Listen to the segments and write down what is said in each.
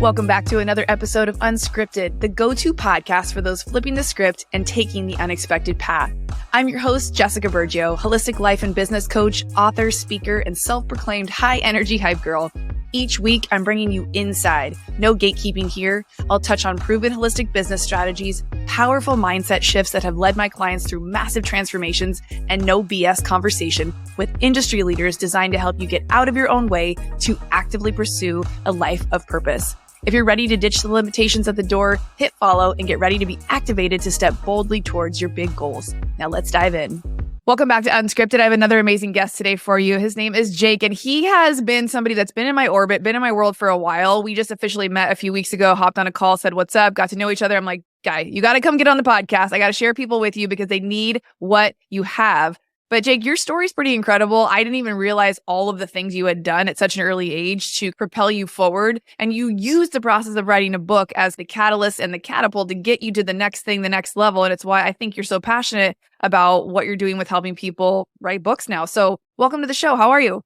Welcome back to another episode of Unscripted, the go-to podcast for those flipping the script and taking the unexpected path. I'm your host, Jessica Bergio, holistic life and business coach, author, speaker, and self-proclaimed high-energy hype girl. Each week, I'm bringing you inside. No gatekeeping here. I'll touch on proven holistic business strategies, powerful mindset shifts that have led my clients through massive transformations, and no BS conversation with industry leaders designed to help you get out of your own way to actively pursue a life of purpose. If you're ready to ditch the limitations at the door, hit follow and get ready to be activated to step boldly towards your big goals. Now let's dive in. Welcome back to Unscripted. I have another amazing guest today for you. His name is Jake, and he has been somebody that's been in my orbit, been in my world for a while. We just officially met a few weeks ago, hopped on a call, said, what's up, got to know each other. I'm like, guy, you got to come get on the podcast. I got to share people with you because they need what you have. But Jake, your story's pretty incredible. I didn't even realize all of the things you had done at such an early age to propel you forward. And you used the process of writing a book as the catalyst and the catapult to get you to the next thing, the next level. And it's why I think you're so passionate about what you're doing with helping people write books now. So welcome to the show. How are you?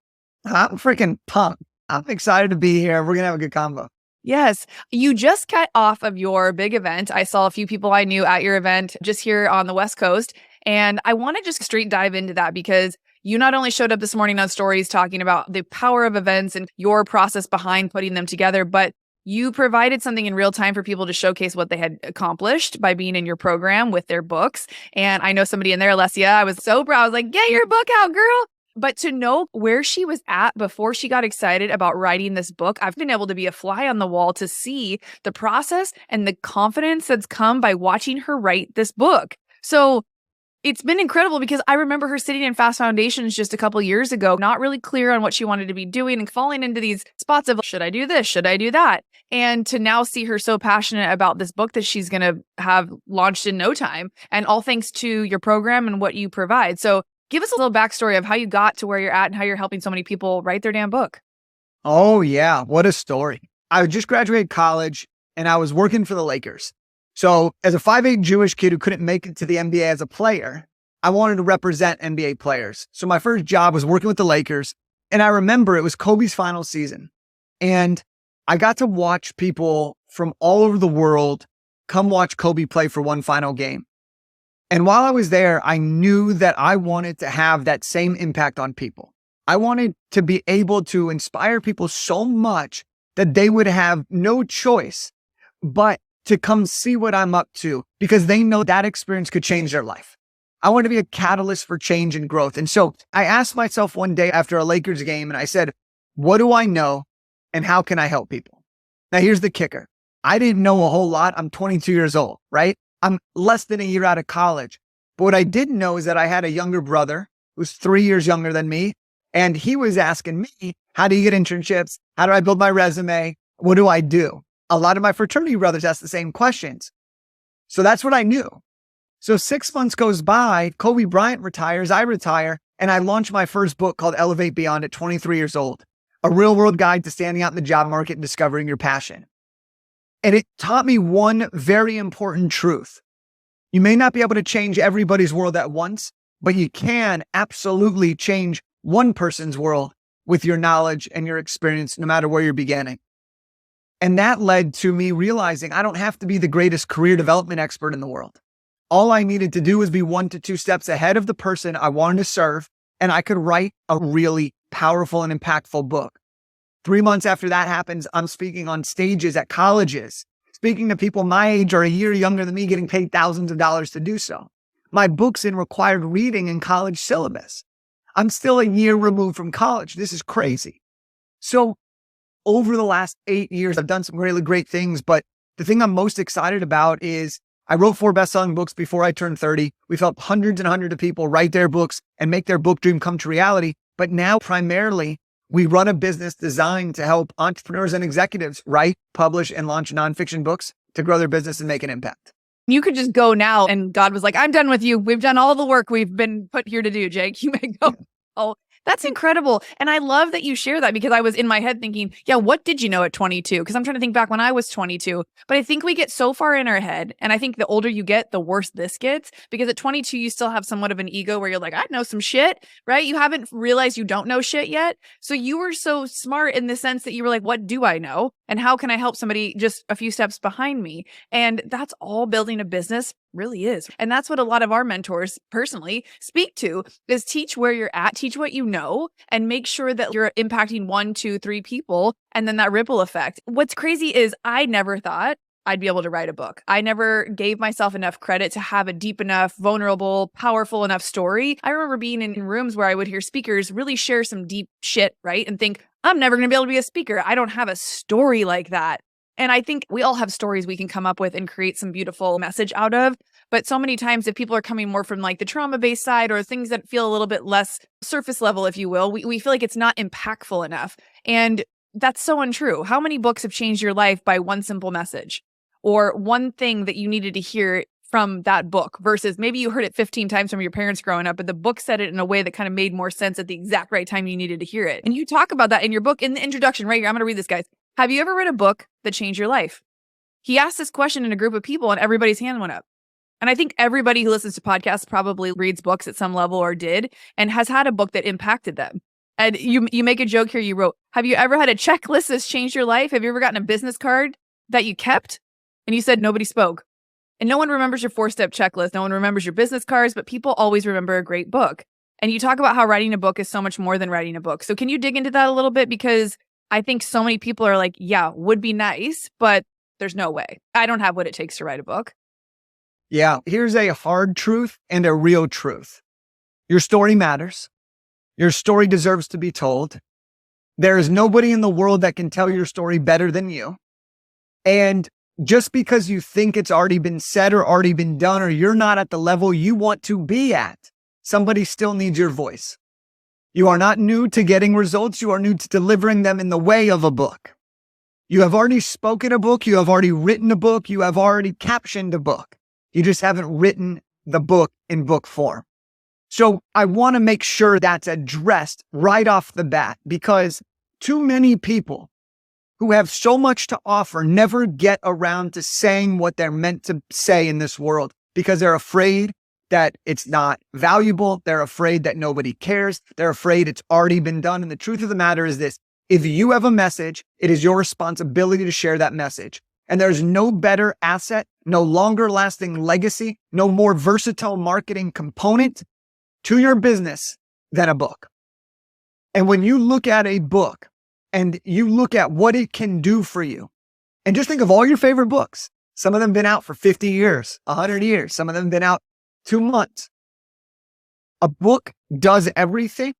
I'm freaking pumped. I'm excited to be here. We're going to have a good combo. Yes. You just got off of your big event. I saw a few people I knew at your event just here on the West Coast. And I want to just straight dive into that because you not only showed up this morning on stories talking about the power of events and your process behind putting them together, but you provided something in real time for people to showcase what they had accomplished by being in your program with their books. And I know somebody in there, Alessia, I was so proud. I was like, get your book out, girl. But to know where she was at before she got excited about writing this book, I've been able to be a fly on the wall to see the process and the confidence that's come by watching her write this book. So it's been incredible because I remember her sitting in Fast Foundations just a couple years ago, not really clear on what she wanted to be doing and falling into these spots of, should I do this? Should I do that? And to now see her so passionate about this book that she's going to have launched in no time, and all thanks to your program and what you provide. So give us a little backstory of how you got to where you're at and how you're helping so many people write their damn book. Oh, yeah. What a story. I just graduated college and I was working for the Lakers. So as a 5'8" Jewish kid who couldn't make it to the NBA as a player, I wanted to represent NBA players. So my first job was working with the Lakers. And I remember it was Kobe's final season. And I got to watch people from all over the world come watch Kobe play for one final game. And while I was there, I knew that I wanted to have that same impact on people. I wanted to be able to inspire people so much that they would have no choice but to come see what I'm up to because they know that experience could change their life. I want to be a catalyst for change and growth. And so I asked myself one day after a Lakers game and I said, what do I know and how can I help people? Now here's the kicker. I didn't know a whole lot. I'm 22 years old, right? I'm less than a year out of college. But what I didn't know is that I had a younger brother who's 3 years younger than me. And he was asking me, how do you get internships? How do I build my resume? What do I do? A lot of my fraternity brothers asked the same questions. So that's what I knew. So 6 months goes by, Kobe Bryant retires, I retire, and I launch my first book called Elevate Beyond at 23 years old, a real world guide to standing out in the job market and discovering your passion. And it taught me one very important truth. You may not be able to change everybody's world at once, but you can absolutely change one person's world with your knowledge and your experience, no matter where you're beginning. And that led to me realizing I don't have to be the greatest career development expert in the world. All I needed to do was be 1 to 2 steps ahead of the person I wanted to serve, and I could write a really powerful and impactful book. 3 months after that happens, I'm speaking on stages at colleges, speaking to people my age or a year younger than me, getting paid thousands of dollars to do so. My book's in required reading in college syllabus. I'm still a year removed from college. This is crazy. So over the last 8 years, I've done some really great things, but the thing I'm most excited about is I wrote 4 best-selling books before I turned 30. We've helped hundreds and hundreds of people write their books and make their book dream come to reality. But now primarily, we run a business designed to help entrepreneurs and executives write, publish, and launch nonfiction books to grow their business and make an impact. You could just go now and God was like, I'm done with you. We've done all the work we've been put here to do, Jake. You may go. Oh, That's incredible. And I love that you share that because I was in my head thinking, yeah, what did you know at 22? Because I'm trying to think back when I was 22. But I think we get so far in our head. And I think the older you get, the worse this gets. Because at 22, you still have somewhat of an ego where you're like, I know some shit, right? You haven't realized you don't know shit yet. So you were so smart in the sense that you were like, what do I know? And how can I help somebody just a few steps behind me? And that's all building a business really is. And that's what a lot of our mentors personally speak to is teach where you're at, teach what you know, and make sure that you're impacting 1, 2, 3 people. And then that ripple effect. What's crazy is I never thought I'd be able to write a book. I never gave myself enough credit to have a deep enough, vulnerable, powerful enough story. I remember being in rooms where I would hear speakers really share some deep shit, right? And think, I'm never going to be able to be a speaker. I don't have a story like that. And I think we all have stories we can come up with and create some beautiful message out of. But so many times if people are coming more from like the trauma-based side or things that feel a little bit less surface level, if you will, we feel like it's not impactful enough. And that's so untrue. How many books have changed your life by one simple message or one thing that you needed to hear from that book versus maybe you heard it 15 times from your parents growing up, but the book said it in a way that kind of made more sense at the exact right time you needed to hear it. And you talk about that in your book in the introduction right here. I'm going to read this, guys. Have you ever read a book that changed your life? He asked this question in a group of people and everybody's hand went up. And I think everybody who listens to podcasts probably reads books at some level or did and has had a book that impacted them. And you make a joke here. You wrote, have you ever had a checklist that's changed your life? Have you ever gotten a business card that you kept? And you said nobody spoke. And no one remembers your 4-step checklist. No one remembers your business cards, but people always remember a great book. And you talk about how writing a book is so much more than writing a book. So can you dig into that a little bit? Because I think so many people are like, yeah, would be nice, but there's no way. I don't have what it takes to write a book. Yeah, here's a hard truth and a real truth. Your story matters. Your story deserves to be told. There is nobody in the world that can tell your story better than you. And just because you think it's already been said or already been done, or you're not at the level you want to be at, somebody still needs your voice. You are not new to getting results. You are new to delivering them in the way of a book. You have already spoken a book. You have already written a book. You have already captioned a book. You just haven't written the book in book form. So I want to make sure that's addressed right off the bat because too many people who have so much to offer never get around to saying what they're meant to say in this world because they're afraid that it's not valuable. They're afraid that nobody cares. They're afraid it's already been done. And the truth of the matter is this. If you have a message, it is your responsibility to share that message. And there's no better asset, no longer lasting legacy, no more versatile marketing component to your business than a book. And when you look at a book and you look at what it can do for you, and just think of all your favorite books. Some of them been out for 50 years, 100 years. Some of them been out 2 months. A book does everything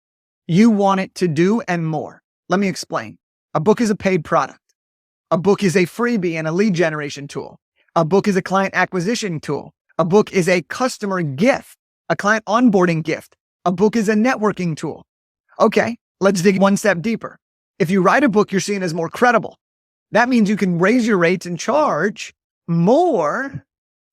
you want it to do and more. Let me explain. A book is a paid product. A book is a freebie and a lead generation tool. A book is a client acquisition tool. A book is a customer gift, a client onboarding gift. A book is a networking tool. Okay, let's dig one step deeper. If you write a book, you're seen as more credible. That means you can raise your rates and charge more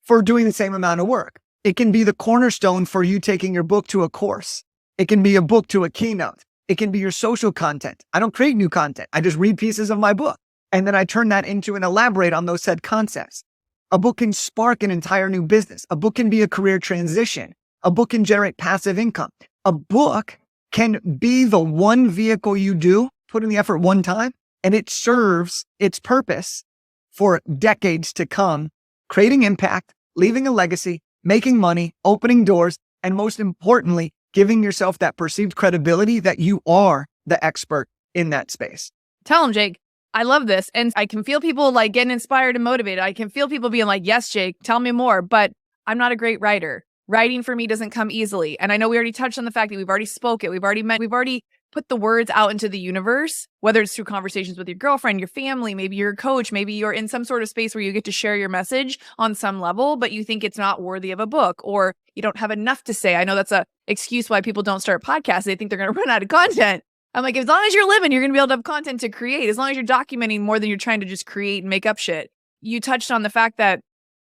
for doing the same amount of work. It can be the cornerstone for you taking your book to a course. It can be a book to a keynote. It can be your social content. I don't create new content. I just read pieces of my book. And then I turn that into and elaborate on those said concepts. A book can spark an entire new business. A book can be a career transition. A book can generate passive income. A book can be the one vehicle you do, put in the effort one time, and it serves its purpose for decades to come, creating impact, leaving a legacy, making money, opening doors, and most importantly, giving yourself that perceived credibility that you are the expert in that space. Tell them, Jake. I love this. And I can feel people like getting inspired and motivated. I can feel people being like, yes, Jake, tell me more, but I'm not a great writer. Writing for me doesn't come easily. And I know we already touched on the fact that we've already spoke it. We've already put the words out into the universe, whether it's through conversations with your girlfriend, your family, maybe you're a coach, maybe you're in some sort of space where you get to share your message on some level, but you think it's not worthy of a book or you don't have enough to say. I know that's a excuse why people don't start podcasts. They think they're going to run out of content. I'm like, as long as you're living, you're going to be able to have content to create. As long as you're documenting more than you're trying to just create and make up shit. You touched on the fact that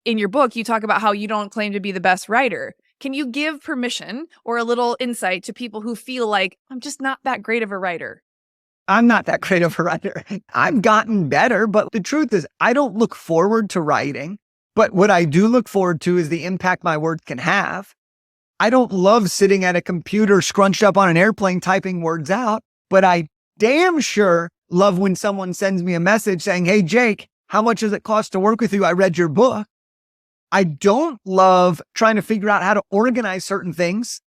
in your book, you talk about how you don't claim to be the best writer. Can you give permission or a little insight to people who feel like, I'm just not that great of a writer? I'm not that great of a writer. I've gotten better, but the truth is I don't look forward to writing. But what I do look forward to is the impact my words can have. I don't love sitting at a computer scrunched up on an airplane typing words out, but I damn sure love when someone sends me a message saying, hey, Jake, how much does it cost to work with you? I read your book. I don't love trying to figure out how to organize certain things,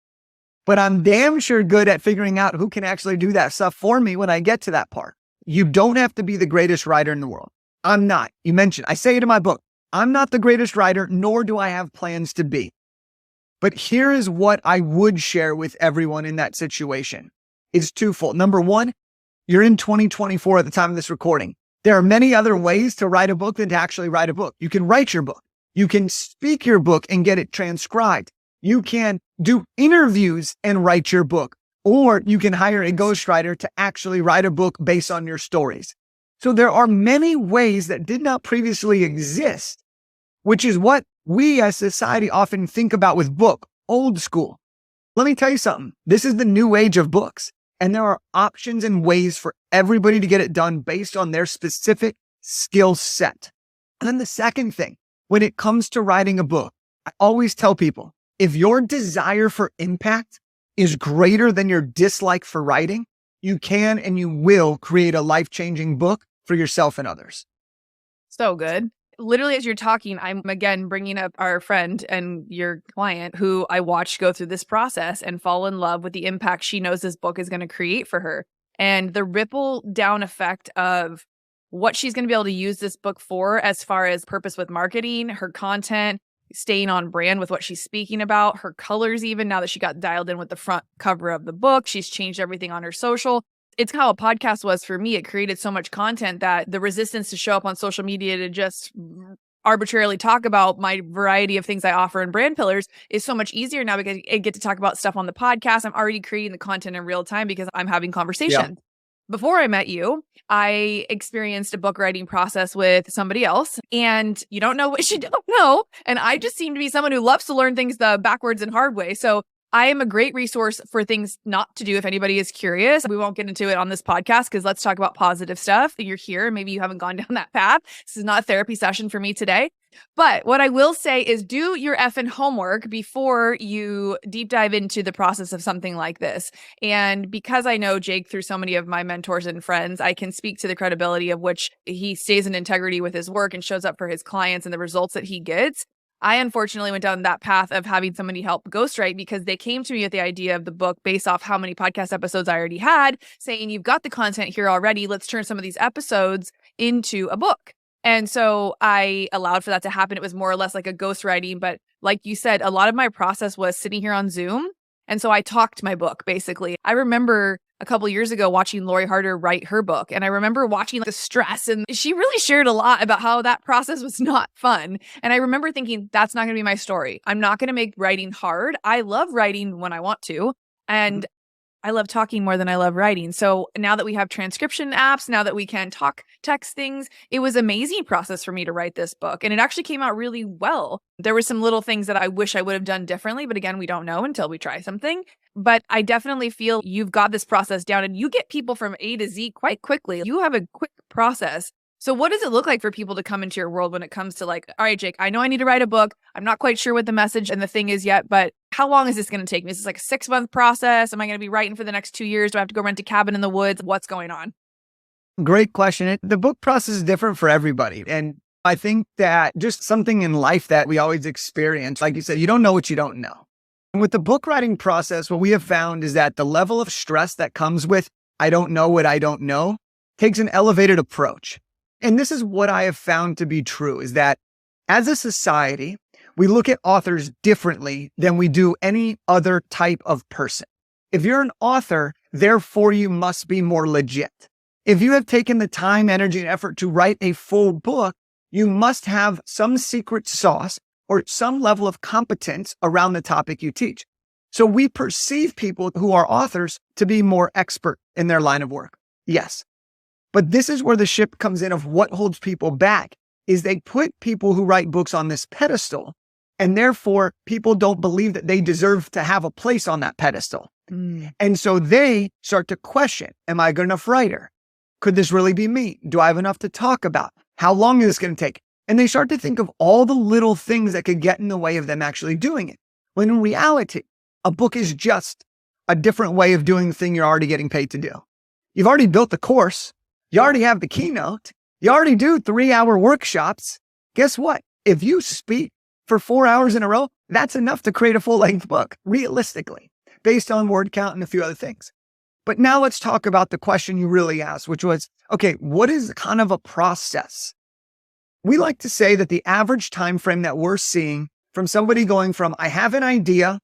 but I'm damn sure good at figuring out who can actually do that stuff for me when I get to that part. You don't have to be the greatest writer in the world. I'm not. You mentioned, I say it in my book, I'm not the greatest writer, nor do I have plans to be. But here is what I would share with everyone in that situation. It's twofold. Number one, you're in 2024 at the time of this recording. There are many other ways to write a book than to actually write a book. You can write your book. You can speak your book and get it transcribed. You can do interviews and write your book, or you can hire a ghostwriter to actually write a book based on your stories. So there are many ways that did not previously exist, which is what we as society often think about with book, old school. Let me tell you something. This is the new age of books, and there are options and ways for everybody to get it done based on their specific skill set. And then the second thing, when it comes to writing a book, I always tell people, if your desire for impact is greater than your dislike for writing, you can and you will create a life-changing book for yourself and others. So good. Literally, as you're talking, I'm again bringing up our friend and your client who I watched go through this process and fall in love with the impact she knows this book is going to create for her. And the ripple down effect of what she's going to be able to use this book for as far as purpose with marketing, her content, staying on brand with what she's speaking about, her colors even, now that she got dialed in with the front cover of the book, she's changed everything on her social. It's how a podcast was for me. It created so much content that the resistance to show up on social media to just arbitrarily talk about my variety of things I offer in brand pillars is so much easier now because I get to talk about stuff on the podcast. I'm already creating the content in real time because I'm having conversations. Yeah. Before I met you, I experienced a book writing process with somebody else, and you don't know what you don't know. And I just seem to be someone who loves to learn things the backwards and hard way. So I am a great resource for things not to do if anybody is curious. We won't get into it on this podcast because let's talk about positive stuff. You're here. Maybe you haven't gone down that path. This is not a therapy session for me today. But what I will say is do your effing homework before you deep dive into the process of something like this. And because I know Jake through so many of my mentors and friends, I can speak to the credibility of which he stays in integrity with his work and shows up for his clients and the results that he gets. I unfortunately went down that path of having somebody help ghostwrite because they came to me with the idea of the book based off how many podcast episodes I already had, saying, you've got the content here already. Let's turn some of these episodes into a book. And so I allowed for that to happen. It was more or less like a ghostwriting. But like you said, a lot of my process was sitting here on Zoom. And so I talked my book, basically. I remember a couple of years ago watching Lori Harder write her book. And I remember watching the stress, and she really shared a lot about how that process was not fun. And I remember thinking, that's not going to be my story. I'm not going to make writing hard. I love writing when I want to. And I love talking more than I love writing. So now that we have transcription apps, now that we can text things, it was an amazing process for me to write this book. And it actually came out really well. There were some little things that I wish I would have done differently. But again, we don't know until we try something. But I definitely feel you've got this process down and you get people from A to Z quite quickly. You have a quick process. So what does it look like for people to come into your world when it comes to like, all right, Jake, I know I need to write a book. I'm not quite sure what the message and the thing is yet, but how long is this going to take me? Is this like a 6-month process? Am I going to be writing for the next 2 years? Do I have to go rent a cabin in the woods? What's going on? Great question. The book process is different for everybody. And I think that just something in life that we always experience, like you said, you don't know what you don't know. And with the book writing process, what we have found is that the level of stress that comes with, I don't know what I don't know, takes an elevated approach. And this is what I have found to be true, is that as a society, we look at authors differently than we do any other type of person. If you're an author, therefore you must be more legit. If you have taken the time, energy, and effort to write a full book, you must have some secret sauce or some level of competence around the topic you teach. So we perceive people who are authors to be more expert in their line of work. Yes. But this is where the ship comes in of what holds people back, is they put people who write books on this pedestal And therefore, people don't believe that they deserve to have a place on that pedestal. And so they start to question, am I a good enough writer? Could this really be me? Do I have enough to talk about? How long is this going to take? And they start to think of all the little things that could get in the way of them actually doing it. When in reality, a book is just a different way of doing the thing you're already getting paid to do. You've already built the course. You already have the keynote. You already do 3-hour workshops. Guess what? If you speak for 4 hours in a row, that's enough to create a full-length book, realistically, based on word count and a few other things. But now let's talk about the question you really asked, which was, okay, what is kind of a process? We like to say that the average time frame that we're seeing from somebody going from, I have an idea,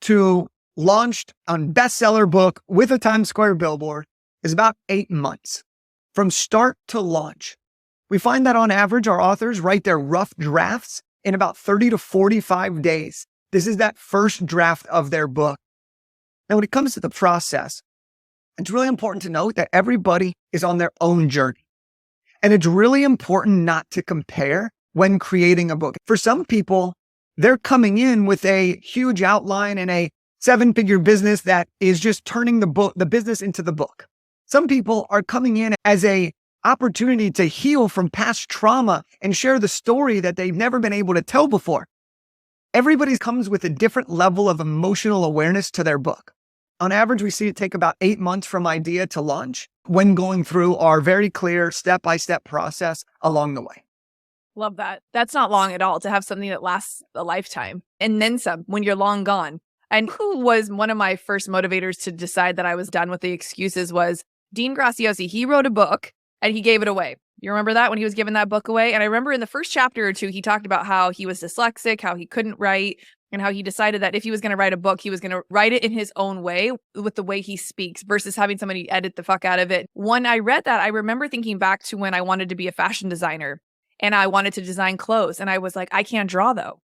to launched on bestseller book with a Times Square billboard is about 8 months from start to launch. We find that on average, our authors write their rough drafts in about 30 to 45 days. This is that first draft of their book. Now, when it comes to the process, it's really important to note that everybody is on their own journey. And it's really important not to compare when creating a book. For some people, they're coming in with a huge outline and a 7-figure business that is just turning the business into the book. Some people are coming in as a opportunity to heal from past trauma and share the story that they've never been able to tell before. Everybody comes with a different level of emotional awareness to their book. On average, we see it take about 8 months from idea to launch when going through our very clear step-by-step process along the way. Love that. That's not long at all to have something that lasts a lifetime and then some when you're long gone. And who was one of my first motivators to decide that I was done with the excuses was Dean Graziosi. He wrote a book and he gave it away. You remember that when he was giving that book away? And I remember in the first chapter or two, he talked about how he was dyslexic, how he couldn't write, and how he decided that if he was going to write a book, he was going to write it in his own way with the way he speaks versus having somebody edit the fuck out of it. When I read that, I remember thinking back to when I wanted to be a fashion designer and I wanted to design clothes. And I was like, I can't draw though.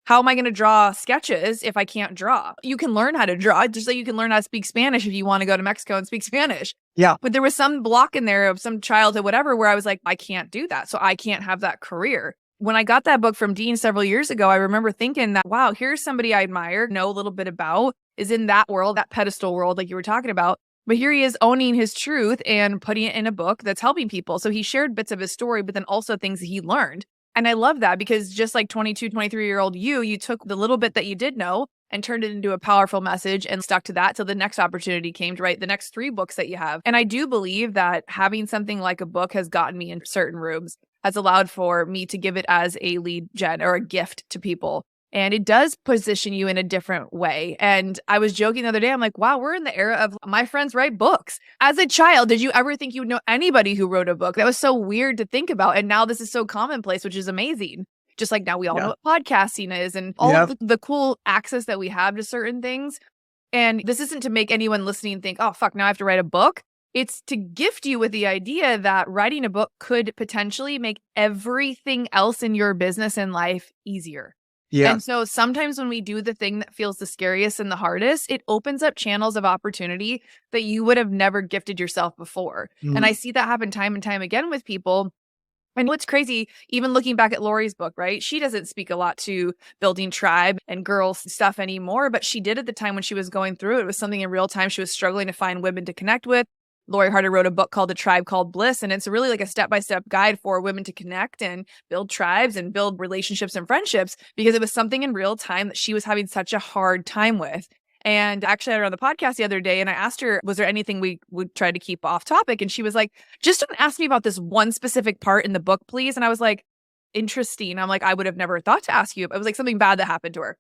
How am I going to draw sketches if I can't draw? You can learn how to draw, just like you can learn how to speak Spanish if you want to go to Mexico and speak Spanish. Yeah. But there was some block in there of some childhood, whatever, where I was like, I can't do that. So I can't have that career. When I got that book from Dean several years ago, I remember thinking that, wow, here's somebody I admire, know a little bit about, is in that world, that pedestal world like you were talking about. But here he is owning his truth and putting it in a book that's helping people. So he shared bits of his story, but then also things that he learned. And I love that because just like 22, 23-year-old you took the little bit that you did know and turned it into a powerful message and stuck to that till the next opportunity came to write the next 3 books that you have. And I do believe that having something like a book has gotten me in certain rooms, has allowed for me to give it as a lead gen or a gift to people. And it does position you in a different way. And I was joking the other day, I'm like, wow, we're in the era of my friends write books. As a child, did you ever think you would know anybody who wrote a book? That was so weird to think about. And now this is so commonplace, which is amazing. Just like now we all know what podcasting is and all of the cool access that we have to certain things. And this isn't to make anyone listening think, oh, fuck, now I have to write a book. It's to gift you with the idea that writing a book could potentially make everything else in your business and life easier. Yeah. And so sometimes when we do the thing that feels the scariest and the hardest, it opens up channels of opportunity that you would have never gifted yourself before. And I see that happen time and time again with people. And what's crazy, even looking back at Lori's book, right? She doesn't speak a lot to building tribe and girl stuff anymore, but she did at the time when she was going through it. It was something in real time she was struggling to find women to connect with. Lori Harder wrote a book called The Tribe Called Bliss, and it's really like a step-by-step guide for women to connect and build tribes and build relationships and friendships because it was something in real time that she was having such a hard time with. And actually, I had her on the podcast the other day and I asked her, was there anything we would try to keep off topic? And she was like, just don't ask me about this one specific part in the book, please. And I was like, interesting. I'm like, I would have never thought to ask you. It was like something bad that happened to her.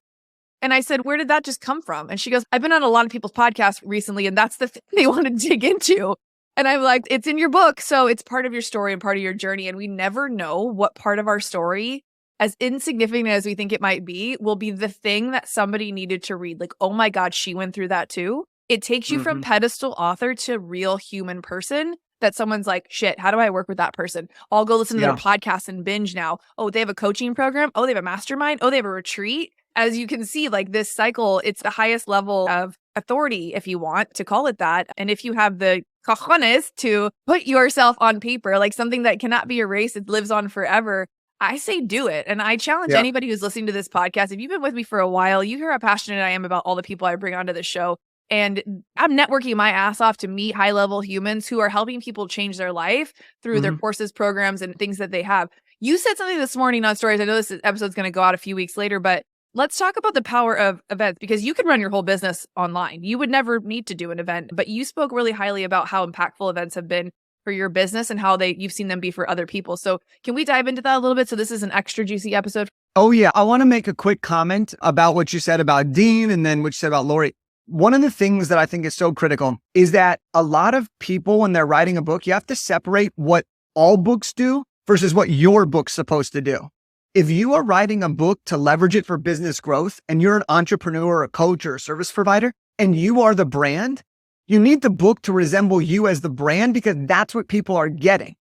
And I said, where did that just come from? And she goes, I've been on a lot of people's podcasts recently, and that's the thing they want to dig into. And I'm like, it's in your book. So it's part of your story and part of your journey. And we never know what part of our story, as insignificant as we think it might be, will be the thing that somebody needed to read. Like, oh my God, she went through that too. It takes you from pedestal author to real human person. That someone's like, shit, how do I work with that person? I'll go listen to their podcast and binge now. Oh, they have a coaching program. Oh, they have a mastermind. Oh, they have a retreat. As you can see, like this cycle, it's the highest level of authority, if you want to call it that. And if you have the cojones to put yourself on paper, like something that cannot be erased, it lives on forever. I say do it. And I challenge Yeah. anybody who's listening to this podcast. If you've been with me for a while, you hear how passionate I am about all the people I bring onto the show. And I'm networking my ass off to meet high level humans who are helping people change their life through their courses, programs, and things that they have. You said something this morning on Stories. I know this episode's going to go out a few weeks later, but let's talk about the power of events, because you can run your whole business online. You would never need to do an event, but you spoke really highly about how impactful events have been for your business and how you've seen them be for other people. So can we dive into that a little bit? So this is an extra juicy episode. Oh yeah. I want to make a quick comment about what you said about Dean and then what you said about Lori. One of the things that I think is so critical is that a lot of people, when they're writing a book, you have to separate what all books do versus what your book's supposed to do. If you are writing a book to leverage it for business growth and you're an entrepreneur, a coach, or a service provider, and you are the brand, you need the book to resemble you as the brand, because that's what people are getting.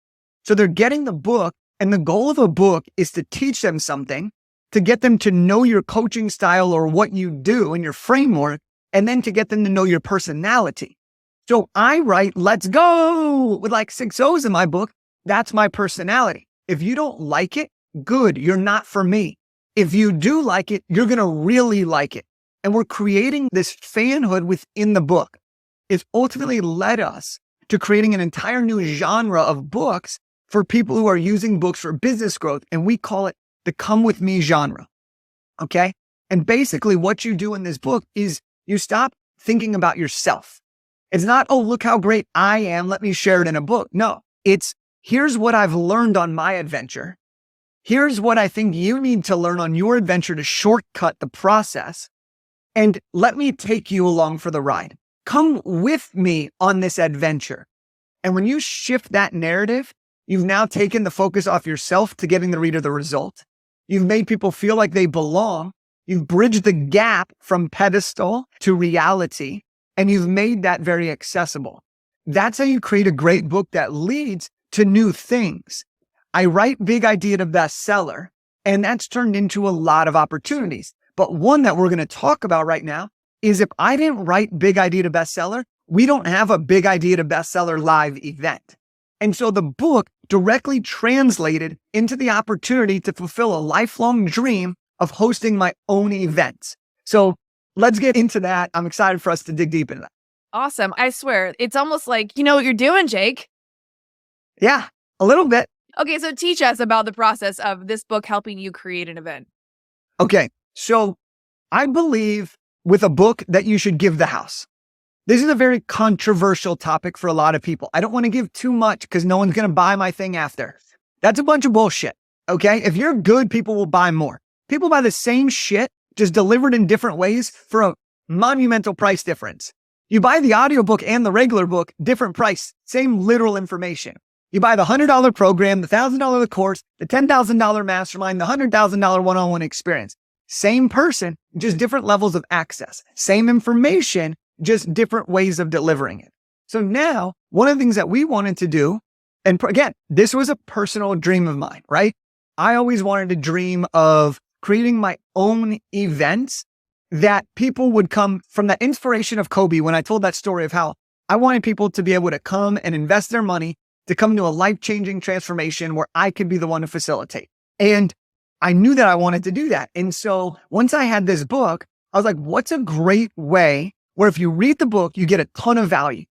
So they're getting the book, and the goal of a book is to teach them something, to get them to know your coaching style or what you do and your framework, and then to get them to know your personality. So I write, let's go, with like 6 O's in my book. That's my personality. If you don't like it, good, you're not for me. If you do like it, you're going to really like it. And we're creating this fanhood within the book. It's ultimately led us to creating an entire new genre of books for people who are using books for business growth. And we call it the Come With Me genre. Okay. And basically what you do in this book is you stop thinking about yourself. It's not, oh, look how great I am, let me share it in a book. No, it's here's what I've learned on my adventure. Here's what I think you need to learn on your adventure to shortcut the process. And let me take you along for the ride. Come with me on this adventure. And when you shift that narrative, you've now taken the focus off yourself to getting the reader the result. You've made people feel like they belong. You've bridged the gap from pedestal to reality, and you've made that very accessible. That's how you create a great book that leads to new things. I write Big Idea to Bestseller, and that's turned into a lot of opportunities. But one that we're going to talk about right now is if I didn't write Big Idea to Bestseller, we don't have a Big Idea to Bestseller live event. And so the book directly translated into the opportunity to fulfill a lifelong dream of hosting my own events. So let's get into that. I'm excited for us to dig deep into that. Awesome. I swear, it's almost like, you know what you're doing, Jake. Yeah, a little bit. Okay, so teach us about the process of this book helping you create an event. Okay, so I believe with a book that you should give the house. This is a very controversial topic for a lot of people. I don't want to give too much because no one's going to buy my thing after. That's a bunch of bullshit. Okay, if you're good, people will buy more. People buy the same shit, just delivered in different ways for a monumental price difference. You buy the audiobook and the regular book, different price, same literal information. You buy the $100 program, the $1,000 course, the $10,000 mastermind, the $100,000 one-on-one experience. Same person, just different levels of access. Same information, just different ways of delivering it. So now, one of the things that we wanted to do, and again, this was a personal dream of mine, right? I always wanted to dream of creating my own events that people would come from that inspiration of Kobe when I told that story of how I wanted people to be able to come and invest their money to come to a life-changing transformation where I could be the one to facilitate. And I knew that I wanted to do that. And so once I had this book, I was like, what's a great way where if you read the book, you get a ton of value?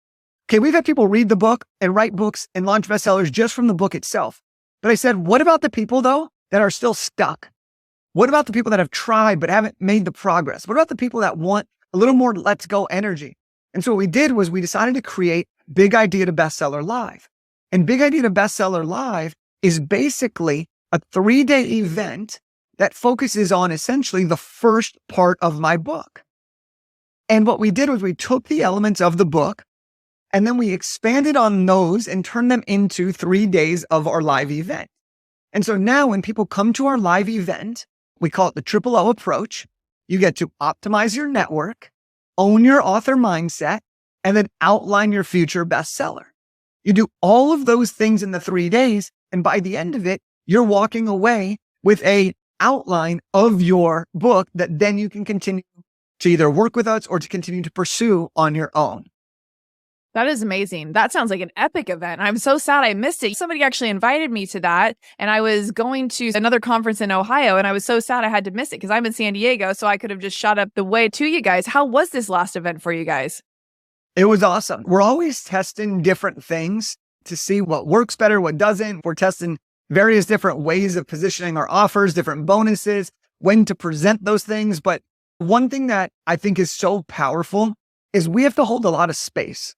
Okay, we've had people read the book and write books and launch bestsellers just from the book itself. But I said, what about the people though that are still stuck? What about the people that have tried but haven't made the progress? What about the people that want a little more let's go energy? And so what we did was we decided to create Big Idea to Bestseller Live. And Big Idea to Bestseller Live is basically a 3-day event that focuses on essentially the first part of my book. And what we did was we took the elements of the book and then we expanded on those and turned them into 3 days of our live event. And so now when people come to our live event, we call it the Triple O approach. You get to optimize your network, own your author mindset, and then outline your future bestseller. You do all of those things in the 3 days. And by the end of it, you're walking away with a outline of your book that then you can continue to either work with us or to continue to pursue on your own. That is amazing. That sounds like an epic event. I'm so sad I missed it. Somebody actually invited me to that, and I was going to another conference in Ohio, and I was so sad I had to miss it because I'm in San Diego, so I could have just shot up the way to you guys. How was this last event for you guys? It was awesome. We're always testing different things to see what works better, what doesn't. We're testing various different ways of positioning our offers, different bonuses, when to present those things. But one thing that I think is so powerful is we have to hold a lot of space.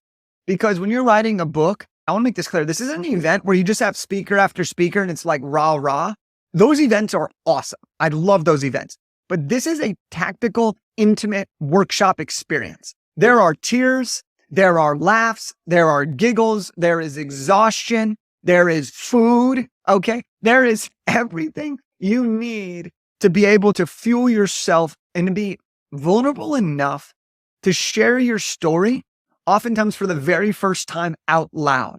Because when you're writing a book, I want to make this clear. This isn't an event where you just have speaker after speaker and it's like rah, rah. Those events are awesome. I love those events. But this is a tactical, intimate workshop experience. There are tears, there are laughs, there are giggles, there is exhaustion, there is food, okay? There is everything you need to be able to fuel yourself and to be vulnerable enough to share your story, oftentimes for the very first time out loud.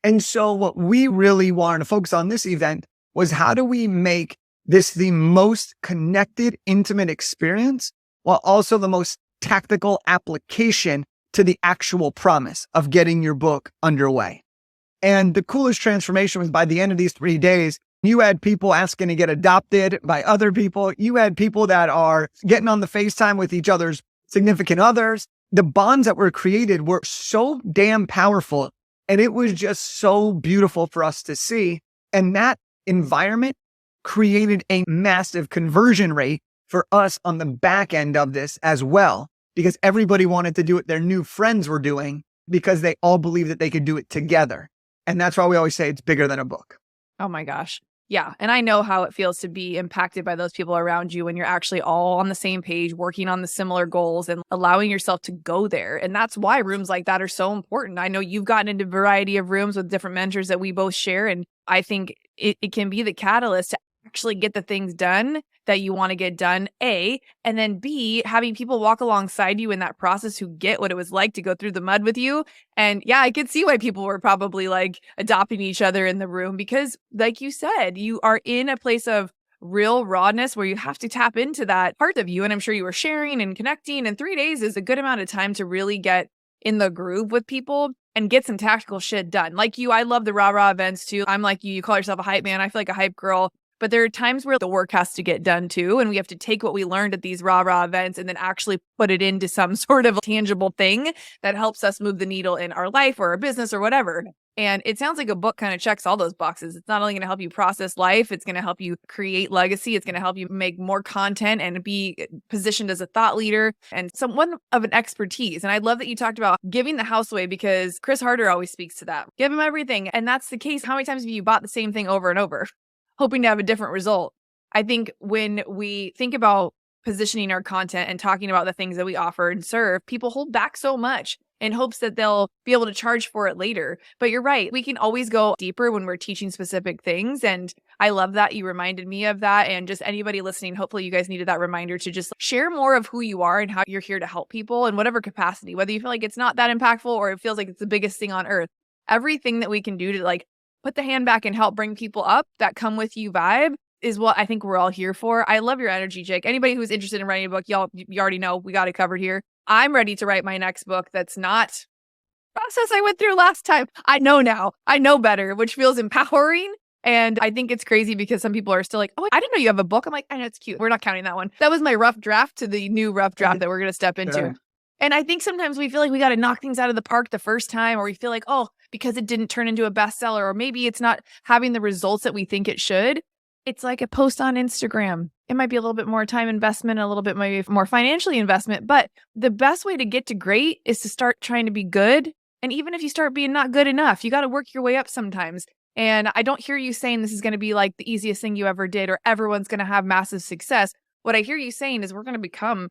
And so what we really wanted to focus on this event was how do we make this the most connected, intimate experience while also the most tactical application to the actual promise of getting your book underway. And the coolest transformation was by the end of these 3 days, you had people asking to get adopted by other people. You had people that are getting on the FaceTime with each other's significant others. The bonds that were created were so damn powerful. And it was just so beautiful for us to see. And that environment created a massive conversion rate for us on the back end of this as well, because everybody wanted to do what their new friends were doing because they all believed that they could do it together. And that's why we always say it's bigger than a book. Oh my gosh. Yeah. And I know how it feels to be impacted by those people around you when you're actually all on the same page, working on the similar goals and allowing yourself to go there. And that's why rooms like that are so important. I know you've gotten into a variety of rooms with different mentors that we both share. And I think it can be the catalyst to actually get the things done that you want to get done, A, and then B, having people walk alongside you in that process who get what it was like to go through the mud with you. And yeah, I could see why people were probably like adopting each other in the room because like you said, you are in a place of real rawness where you have to tap into that part of you. And I'm sure you were sharing and connecting, and 3 days is a good amount of time to really get in the groove with people and get some tactical shit done. Like you, I love the rah-rah events too. I'm like you call yourself a hype man. I feel like a hype girl. But there are times where the work has to get done too. And we have to take what we learned at these rah-rah events and then actually put it into some sort of tangible thing that helps us move the needle in our life or our business or whatever. And it sounds like a book kind of checks all those boxes. It's not only going to help you process life, it's going to help you create legacy. It's going to help you make more content and be positioned as a thought leader and someone of an expertise. And I love that you talked about giving the house away because Chris Harder always speaks to that. Give him everything. And that's the case. How many times have you bought the same thing over and over, hoping to have a different result? I think when we think about positioning our content and talking about the things that we offer and serve, people hold back so much in hopes that they'll be able to charge for it later. But you're right. We can always go deeper when we're teaching specific things. And I love that you reminded me of that. And just anybody listening, hopefully you guys needed that reminder to just share more of who you are and how you're here to help people in whatever capacity, whether you feel like it's not that impactful or it feels like it's the biggest thing on earth. Everything that we can do to like put the hand back and help bring people up, that come with you vibe is what I think we're all here for. I love your energy, Jake. Anybody who's interested in writing a book, y'all, you already know we got it covered here. I'm ready to write my next book that's not the process I went through last time. I know now. I know better, which feels empowering. And I think it's crazy because some people are still like, oh, I didn't know you have a book. I'm like, I know, it's cute. We're not counting that one. That was my rough draft to the new rough draft that we're going to step into. Sure. And I think sometimes we feel like we got to knock things out of the park the first time, or we feel like, oh, because it didn't turn into a bestseller, or maybe it's not having the results that we think it should. It's like a post on Instagram. It might be a little bit more time investment, a little bit maybe more financially investment, but the best way to get to great is to start trying to be good. And even if you start being not good enough, you got to work your way up sometimes. And I don't hear you saying this is going to be like the easiest thing you ever did, or everyone's going to have massive success. What I hear you saying is we're going to become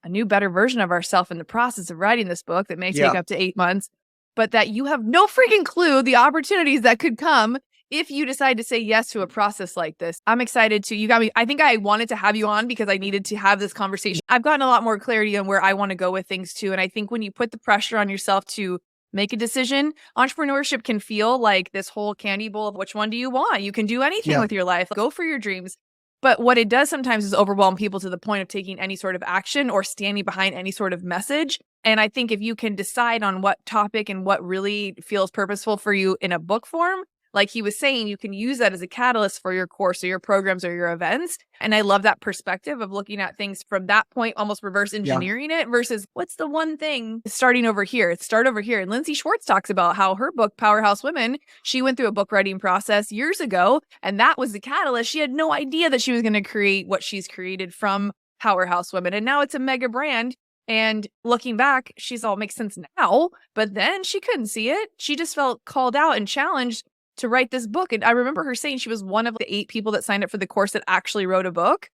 a new, better version of ourselves in the process of writing this book that may take up to 8 months, but that you have no freaking clue the opportunities that could come if you decide to say yes to a process like this. I'm excited to, you got me. I think I wanted to have you on because I needed to have this conversation. I've gotten a lot more clarity on where I want to go with things too. And I think when you put the pressure on yourself to make a decision, entrepreneurship can feel like this whole candy bowl of which one do you want? You can do anything with your life. Go for your dreams. But what it does sometimes is overwhelm people to the point of taking any sort of action or standing behind any sort of message. And I think if you can decide on what topic and what really feels purposeful for you in a book form, like he was saying, you can use that as a catalyst for your course or your programs or your events. And I love that perspective of looking at things from that point, almost reverse engineering it versus what's the one thing starting over here. Start over here. And Lindsay Schwartz talks about how her book, Powerhouse Women, she went through a book writing process years ago. And that was the catalyst. She had no idea that she was going to create what she's created from Powerhouse Women. And now it's a mega brand. And looking back, she's all makes sense now. But then she couldn't see it. She just felt called out and challenged to write this book. And I remember her saying she was one of the 8 people that signed up for the course that actually wrote a book.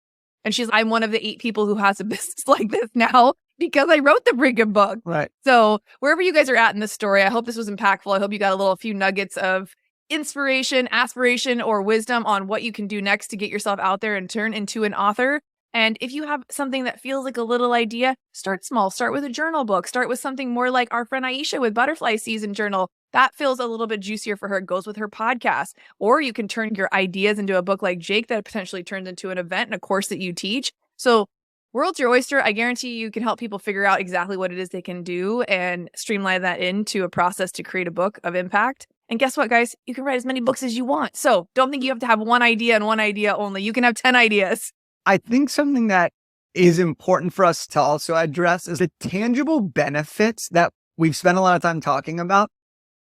And I'm one of the 8 people who has a business like this now because I wrote the freaking book. Right. So wherever you guys are at in this story, I hope this was impactful. I hope you got a few nuggets of inspiration, aspiration, or wisdom on what you can do next to get yourself out there and turn into an author. And if you have something that feels like a little idea, start small. Start with a journal book. Start with something more like our friend Aisha with Butterfly Season Journal. That feels a little bit juicier for her. It goes with her podcast. Or you can turn your ideas into a book like Jake that potentially turns into an event and a course that you teach. So world's your oyster. I guarantee you can help people figure out exactly what it is they can do and streamline that into a process to create a book of impact. And guess what, guys? You can write as many books as you want. So don't think you have to have one idea and one idea only. You can have 10 ideas. I think something that is important for us to also address is the tangible benefits that we've spent a lot of time talking about.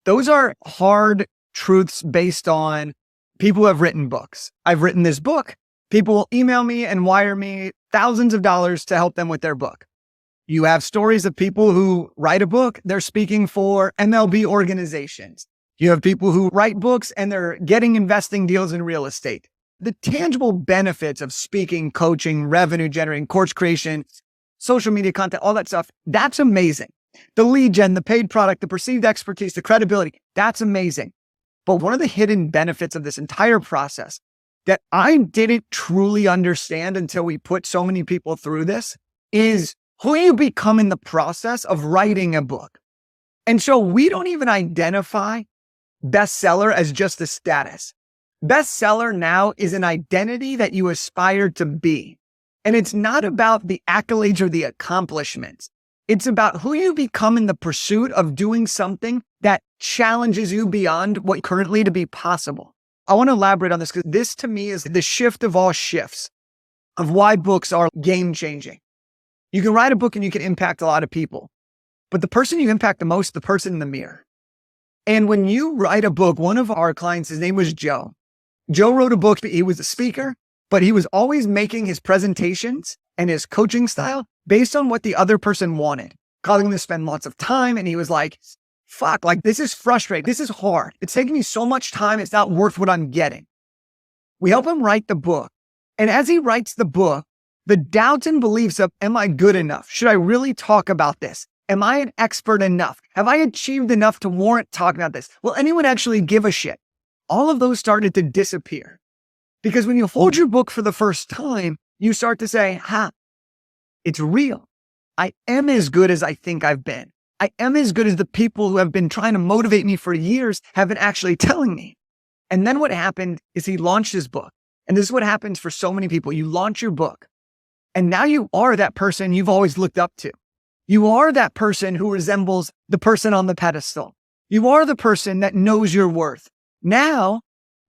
Those are hard truths based on people who have written books. I've written this book. People will email me and wire me thousands of dollars to help them with their book. You have stories of people who write a book. They're speaking for MLB organizations. You have people who write books and they're getting investing deals in real estate. The tangible benefits of speaking, coaching, revenue generating, course creation, social media content, all that stuff, that's amazing. The lead gen, the paid product, the perceived expertise, the credibility, that's amazing. But one of the hidden benefits of this entire process that I didn't truly understand until we put so many people through this is who you become in the process of writing a book. And so we don't even identify bestseller as just a status. Bestseller now is an identity that you aspire to be. And it's not about the accolades or the accomplishments. It's about who you become in the pursuit of doing something that challenges you beyond what currently to be possible. I want to elaborate on this because this to me is the shift of all shifts of why books are game changing. You can write a book and you can impact a lot of people, but the person you impact the most is the person in the mirror. And when you write a book, one of our clients, his name was Joe. Joe wrote a book. He was a speaker, but he was always making his presentations and his coaching style based on what the other person wanted, causing him to spend lots of time. And he was like, fuck, like this is frustrating. This is hard. It's taking me so much time. It's not worth what I'm getting. We help him write the book. And as he writes the book, the doubts and beliefs of, am I good enough? Should I really talk about this? Am I an expert enough? Have I achieved enough to warrant talking about this? Will anyone actually give a shit? All of those started to disappear. Because when you hold your book for the first time, you start to say, it's real. I am as good as I think I've been. I am as good as the people who have been trying to motivate me for years have been actually telling me. And then what happened is he launched his book. And this is what happens for so many people. You launch your book. And now you are that person you've always looked up to. You are that person who resembles the person on the pedestal. You are the person that knows your worth. Now,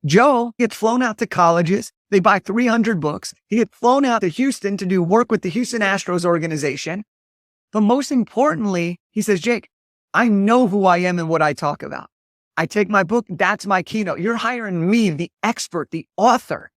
Joe gets flown out to colleges. They buy 300 books. He gets flown out to Houston to do work with the Houston Astros organization. But most importantly, he says, Jake, I know who I am and what I talk about. I take my book. That's my keynote. You're hiring me, the expert, the author.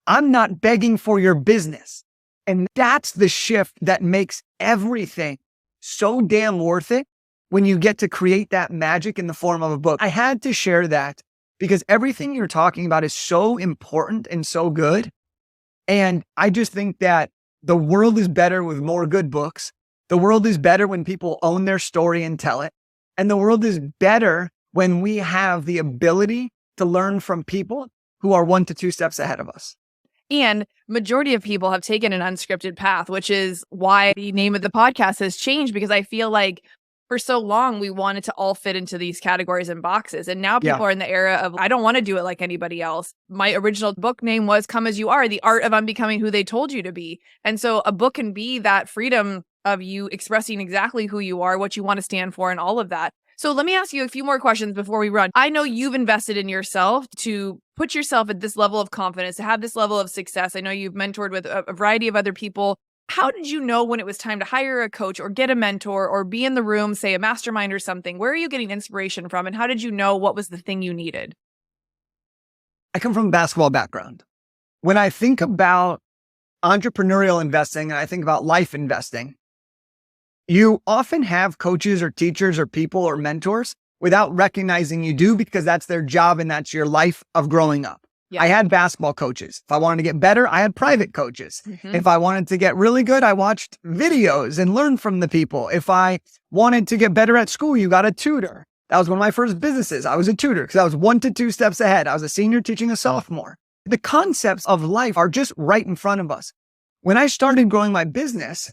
I'm not begging for your business. And that's the shift that makes everything so damn worth it when you get to create that magic in the form of a book. I had to share that because everything you're talking about is so important and so good. And I just think that the world is better with more good books. The world is better when people own their story and tell it. And the world is better when we have the ability to learn from people who are 1 to 2 steps ahead of us. And majority of people have taken an unscripted path, which is why the name of the podcast has changed, because I feel like for so long, we wanted to all fit into these categories and boxes. And now people are in the era of, I don't want to do it like anybody else. My original book name was Come As You Are, The Art of Unbecoming Who They Told You to Be. And so a book can be that freedom of you expressing exactly who you are, what you want to stand for, and all of that. So let me ask you a few more questions before we run. I know you've invested in yourself to put yourself at this level of confidence, to have this level of success. I know you've mentored with a variety of other people. How did you know when it was time to hire a coach or get a mentor or be in the room, say a mastermind or something? Where are you getting inspiration from? And how did you know what was the thing you needed? I come from a basketball background. When I think about entrepreneurial investing and I think about life investing, you often have coaches or teachers or people or mentors without recognizing you do, because that's their job and that's your life of growing up. Yeah. I had basketball coaches. If I wanted to get better, I had private coaches. If I wanted to get really good, I watched videos and learned from the people. If I wanted to get better at school, you got a tutor. That was one of my first businesses. I was a tutor because I was 1 to 2 steps ahead. I was a senior teaching a sophomore. The concepts of life are just right in front of us. When I started growing my business,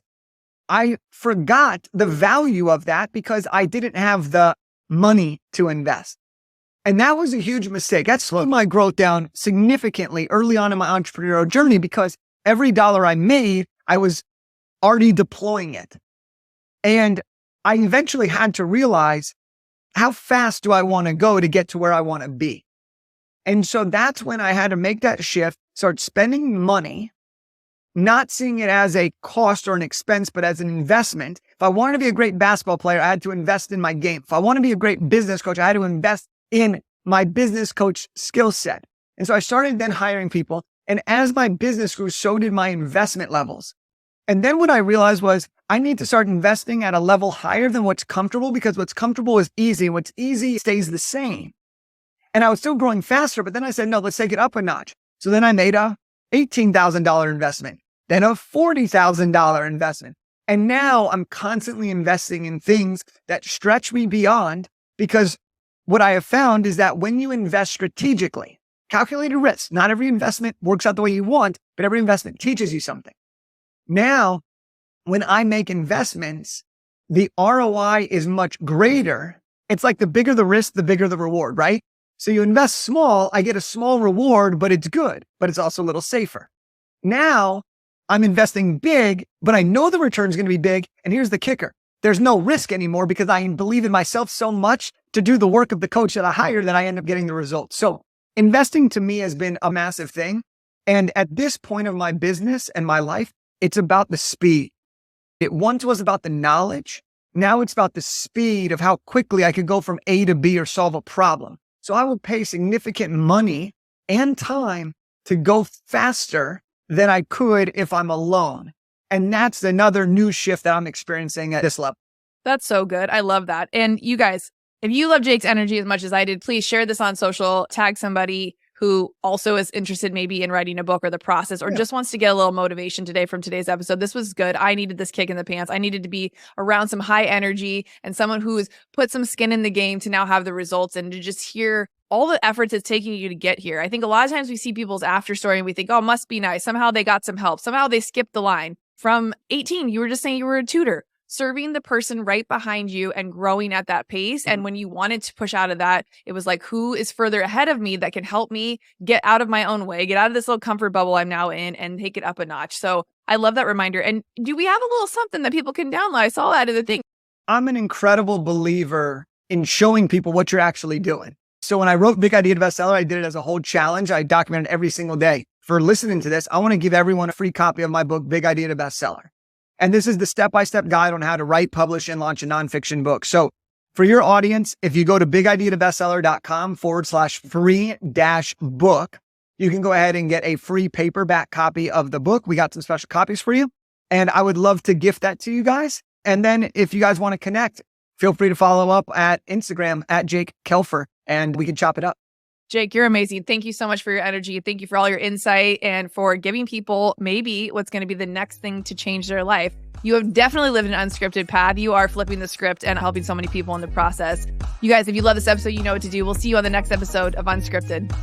I forgot the value of that because I didn't have the money to invest. And that was a huge mistake. That slowed my growth down significantly early on in my entrepreneurial journey, because every dollar I made, I was already deploying it. And I eventually had to realize, how fast do I want to go to get to where I want to be? And so that's when I had to make that shift, start spending money, not seeing it as a cost or an expense, but as an investment. If I wanted to be a great basketball player, I had to invest in my game. If I want to be a great business coach, I had to invest in my business coach skill set. And so I started then hiring people. And as my business grew, so did my investment levels. And then what I realized was I need to start investing at a level higher than what's comfortable, because what's comfortable is easy. What's easy stays the same. And I was still growing faster, but then I said, no, let's take it up a notch. So then I made a $18,000 investment, then a $40,000 investment. And now I'm constantly investing in things that stretch me beyond, because what I have found is that when you invest strategically, calculated risk, not every investment works out the way you want, but every investment teaches you something. Now, when I make investments, the ROI is much greater. It's like the bigger the risk, the bigger the reward, right? So you invest small, I get a small reward, but it's good, but it's also a little safer. Now I'm investing big, but I know the return is going to be big. And here's the kicker. There's no risk anymore, because I believe in myself so much to do the work of the coach that I hired that I end up getting the results. So investing to me has been a massive thing. And at this point of my business and my life, it's about the speed. It once was about the knowledge. Now it's about the speed of how quickly I could go from A to B or solve a problem. So I will pay significant money and time to go faster than I could if I'm alone. And that's another new shift that I'm experiencing at this level. That's so good. I love that. And you guys, if you love Jake's energy as much as I did, please share this on social, tag somebody who also is interested maybe in writing a book or the process, or just wants to get a little motivation today from today's episode. This was good. I needed this kick in the pants. I needed to be around some high energy and someone who's put some skin in the game to now have the results, and to just hear all the efforts it's taking you to get here. I think a lot of times we see people's after story and we think, oh, must be nice. Somehow they got some help. Somehow they skipped the line. From 18, you were just saying you were a tutor, serving the person right behind you and growing at that pace. And when you wanted to push out of that, it was like, who is further ahead of me that can help me get out of my own way, get out of this little comfort bubble I'm now in, and take it up a notch. So I love that reminder. And do we have a little something that people can download? I saw that in the thing. I'm an incredible believer in showing people what you're actually doing. So when I wrote Big Idea to Bestseller, I did it as a whole challenge. I documented every single day. For listening to this, I want to give everyone a free copy of my book, Big Idea to Bestseller. And this is the step-by-step guide on how to write, publish, and launch a nonfiction book. So for your audience, if you go to bigideatobestseller.com/free-book, you can go ahead and get a free paperback copy of the book. We got some special copies for you. And I would love to gift that to you guys. And then if you guys want to connect, feel free to follow up at Instagram at Jake Kelfer, and we can chop it up. Jake, you're amazing. Thank you so much for your energy. Thank you for all your insight and for giving people maybe what's going to be the next thing to change their life. You have definitely lived an unscripted path. You are flipping the script and helping so many people in the process. You guys, if you love this episode, you know what to do. We'll see you on the next episode of Unscripted.